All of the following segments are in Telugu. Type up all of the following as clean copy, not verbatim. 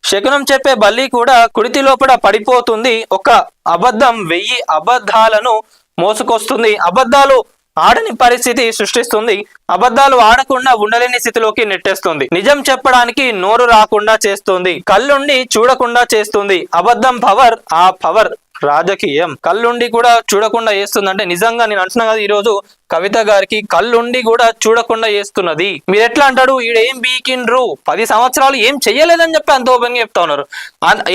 శకునం చెప్పే బల్లి కూడా కుడితి లోపల పడిపోతుంది. ఒక అబద్ధం 1000 అబద్ధాలను మోసుకొస్తుంది. అబద్ధాలు ఆడని పరిస్థితి సృష్టిస్తుంది. అబద్ధాలు ఆడకుండా ఉండలేని స్థితిలోకి నెట్టేస్తుంది. నిజం చెప్పడానికి నోరు రాకుండా చేస్తుంది. కళ్ళుండి చూడకుండా చేస్తుంది. అబద్ధం పవర్, ఆ పవర్ రాజకీయం. కళ్ళుండి కూడా చూడకుండా చేస్తుంది అంటే నిజంగా నేను అంటున్నా కదా, ఈ రోజు కవిత గారికి కళ్ళుండి కూడా చూడకుండా చేస్తున్నది. మీరు ఎట్లా అంటాడు, ఈడేం బీకిండ్రు 10 సంవత్సరాలు ఏం చెయ్యలేదని చెప్పి అంత ఓపెన్ గా చెప్తా ఉన్నారు.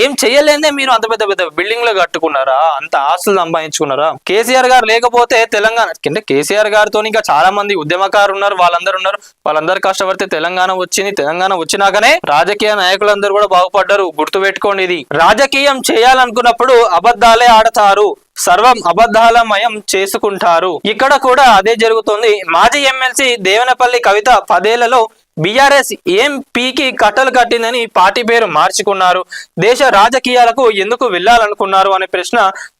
ఏం చెయ్యలేదే మీరు అంత పెద్ద పెద్ద బిల్డింగ్ లో కట్టుకున్నారా, అంత ఆస్తులు సంపాదించుకున్నారా? కేసీఆర్ గారు లేకపోతే తెలంగాణ అంటే కేసీఆర్ గారితో ఇంకా చాలా మంది ఉద్యమకారులు ఉన్నారు, వాళ్ళందరూ ఉన్నారు. వాళ్ళందరూ కష్టపడితే తెలంగాణ వచ్చింది. తెలంగాణ వచ్చినాకనే రాజకీయ నాయకులందరూ కూడా బాగుపడ్డారు. గుర్తు పెట్టుకోండి, ఇది రాజకీయం చేయాలనుకున్నప్పుడు అబద్ధాలే ఆడతారు, సర్వం అబద్ధాలమయం చేసుకుంటారు. ఇక్కడ కూడా అదే జరుగుతుంది. మాజీ ఎమ్మెల్సీ దేవనపల్లి కవిత 10 ఏళ్లలో బీఆర్ఎస్ ఎంపీకి కట్టలు కట్టిందని పార్టీ పేరు మార్చుకున్నారు. దేశ రాజకీయాలకు ఎందుకు వెళ్లాలనుకున్నారు అనే ప్రశ్న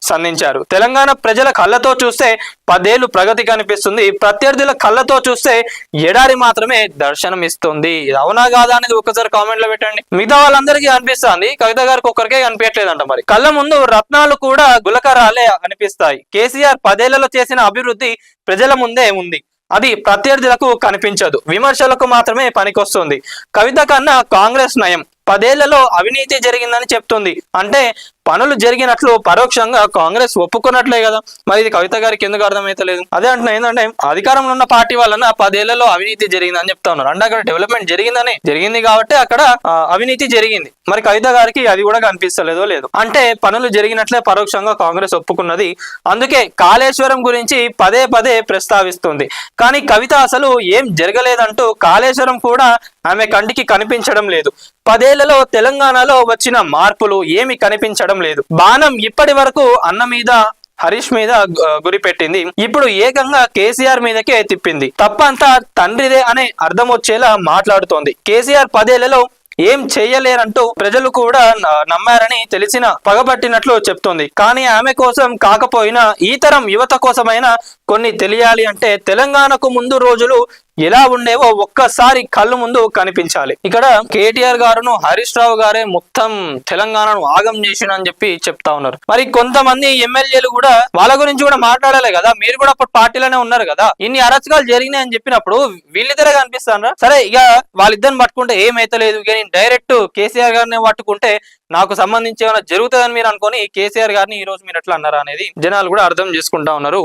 సంధించారు. తెలంగాణ ప్రజల కళ్ళతో చూస్తే 10 ఏళ్లు ప్రగతి కనిపిస్తుంది. ప్రత్యర్థుల కళ్ళతో చూస్తే ఎడారి మాత్రమే దర్శనం ఇస్తుంది. అవునా కాదా అనేది ఒకసారి కామెంట్ లో పెట్టండి. మిగతా వాళ్ళందరికీ అనిపిస్తుంది, కవిత గారికి ఒక్కరికే కనిపించట్లేదంట. మరి కళ్ళ ముందు రత్నాలు కూడా గులకరాలే అనిపిస్తాయి. కేసీఆర్ 10 ఏళ్లలో చేసిన అభివృద్ధి ప్రజల ముందే ఉంది. అది ప్రత్యర్థులకు కనిపించదు, విమర్శలకు మాత్రమే పనికొస్తుంది. కవిత కన్నా కాంగ్రెస్ నయం. 10 ఏళ్లలో అవినీతి జరిగిందని చెప్తుంది. అంటే పనులు జరిగినట్లు పరోక్షంగా కాంగ్రెస్ ఒప్పుకున్నట్లే కదా. మరి ఇది కవిత గారికి ఎందుకు అర్థమైతలేదు? అదే అంటున్నా, ఏంటంటే అధికారంలో ఉన్న పార్టీ వలన 10 ఏళ్లలో అవినీతి జరిగిందని చెప్తా ఉన్నారు. అంటే అక్కడ డెవలప్మెంట్ జరిగింది కాబట్టి అక్కడ అవినీతి జరిగింది. మరి కవిత గారికి అది కూడా కనిపిస్తలేదో లేదు. అంటే పనులు జరిగినట్లే పరోక్షంగా కాంగ్రెస్ ఒప్పుకున్నది. అందుకే కాళేశ్వరం గురించి పదే ప్రస్తావిస్తుంది. కానీ కవిత అసలు ఏం జరగలేదంటూ కాళేశ్వరం కూడా ఆమె కంటికి కనిపించడం లేదు. 10 ఏళ్లలో తెలంగాణలో వచ్చిన మార్పులు ఏమి కనిపించడం లేదు. బాణం ఇప్పటి వరకు అన్న మీద, హరీష్ మీద గురి పెట్టింది. ఇప్పుడు ఏకంగా కేసీఆర్ మీదకే తిప్పింది. తప్పంతా తండ్రిదే అనే అర్థం వచ్చేలా మాట్లాడుతోంది. కేసీఆర్ 10 ఏళ్లలో ఏం చెయ్యలేరంటూ ప్రజలు కూడా నమ్మారని తెలిసిన పగబట్టినట్లు చెప్తోంది. కానీ ఆమె కోసం కాకపోయినా ఈ తరం యువత కోసమైనా కొన్ని తెలియాలి అంటే తెలంగాణకు ముందు రోజులు ఎలా ఉండేవో ఒక్కసారి కళ్ళు ముందు కనిపించాలి. ఇక్కడ కేటీఆర్ గారును హరీష్ రావు గారే మొత్తం తెలంగాణను ఆగం చేసినని చెప్పి చెప్తా ఉన్నారు. మరి కొంతమంది ఎమ్మెల్యేలు కూడా వాళ్ళ గురించి కూడా మాట్లాడాలి కదా. మీరు కూడా అప్పుడు పార్టీలోనే ఉన్నారు కదా. ఇన్ని అరాచకాలు జరిగినాయని చెప్పినప్పుడు వీళ్ళిద్దరే కనిపిస్తారా? సరే, ఇక వాళ్ళిద్దరిని పట్టుకుంటే ఏమైతలేదు, ఇక నేను డైరెక్ట్ కేసీఆర్ గారిని పట్టుకుంటే నాకు సంబంధించి ఏమైనా జరుగుతుందని మీరు అనుకొని కేసీఆర్ గారిని ఈ రోజు మీరు ఎట్లా అన్నారా అనేది జనాలు కూడా అర్థం చేసుకుంటా ఉన్నారు.